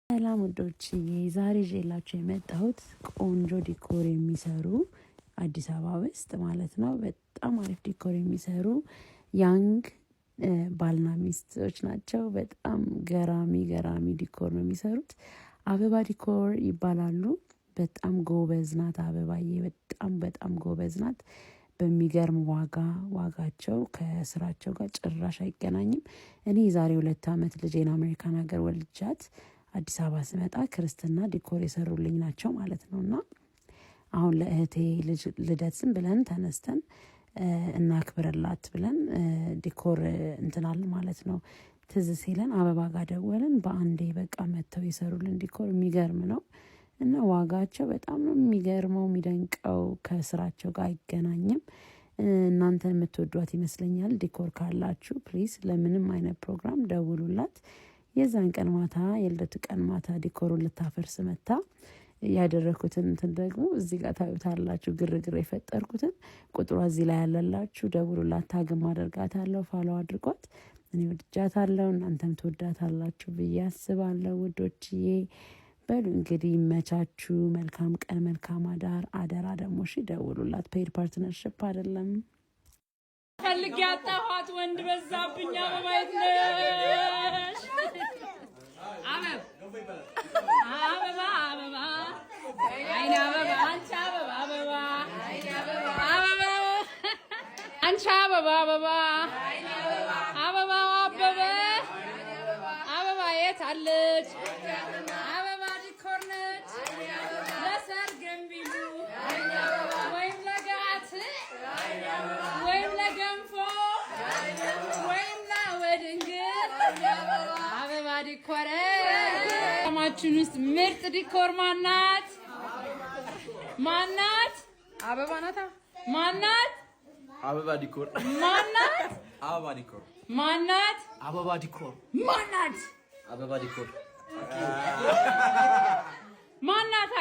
ሰላም ወዶች ዛሬ ጄላችሁ የመጣሁት ቆንጆ ዲኮር የሚሰሩ አዲስ አበባ ውስጥ ማለት ነው። በጣም አሪፍ ዲኮር የሚሰሩ ያንግ ባልና ሚስቶች ናቸው። በጣም ገራሚ ዲኮር ነው የሚሰሩት። አበባ ዲኮር ይባላሉ። በጣም ጎበዝ ናት አበባዬ፣ በጣም ጎበዝ ናት። በሚገርም ዋጋቸው ከስራቸው ጋር ጭራሽ አይገናኝም። እኔ ዛሬ 2 አመት ልጄን አሜሪካን ሀገር ወልጃት አዲስ አበባ ስመጣ ክርስትና ዲኮር የሰሩልኝ ናቸው ማለት ነውና አሁን ለእህቴ ልደት ዝም ብለን ተነስተን እናክብርላት ብለን ዲኮር እንትናል ማለት ነው። ትዝ ሲለን አበባ ጋር ደወልን። በአንዴ በቃ መተው የሰሩልን ዲኮር የሚገርም ነው እና ዋጋቸው በጣም ነው የሚገርመው፣ የሚደንቀው። ከስራቸው ጋር አይገናኝም። እናንተ የምትወዷት ይመስለኛል። ዲኮር ካላችሁ ፕሊዝ ለምንም አይነት ፕሮግራም ደውሉላት። የዛን ቀን ማታ የልደቱ ቀን ማታ ዲኮሩን ልታፈርስ መታ ያደረኩትን እንትን ደግሞ እዚህ ጋር ታዩታላችሁ። ግርግር የፈጠርኩትን ቁጥሯ እዚህ ላይ ያለላችሁ ደውሉላት። ታግም አደርጋታለሁ። ፋሎ አድርጓት። እኔ ወድጃታለሁ፣ እናንተም ትወዳታላችሁ ብዬ አስባለሁ ውዶችዬ። በሉ እንግዲህ ይመቻችሁ። መልካም ቀን፣ መልካም አዳር። አደራ ደግሞ እሺ ደውሉላት። ፔድ ፓርትነርሺፕ አይደለም። ፈልግ ያጣኋት ወንድ በዛብኝ። አበባ የት ነሽ? አበባ አይኔ አበባ አንቺ አበባ አንቺ አበባ አበባው አበበ አበባ የት አለች? አበባ ዲኮር ነች። ለሰርግም ቢሉ ወይም ለጋት ወይም ለገንፎ ወይም ለወድንግል አበባ ዲኮር ማችን ውስጥ ምርጥ ዲኮር ማናት? አበባ ናታ። ማናት? አበባ ዲኮር ማናት? አበባ ዲኮር ማናት? አበባ ዲኮር ማናት? አበባ ዲኮር ማናት?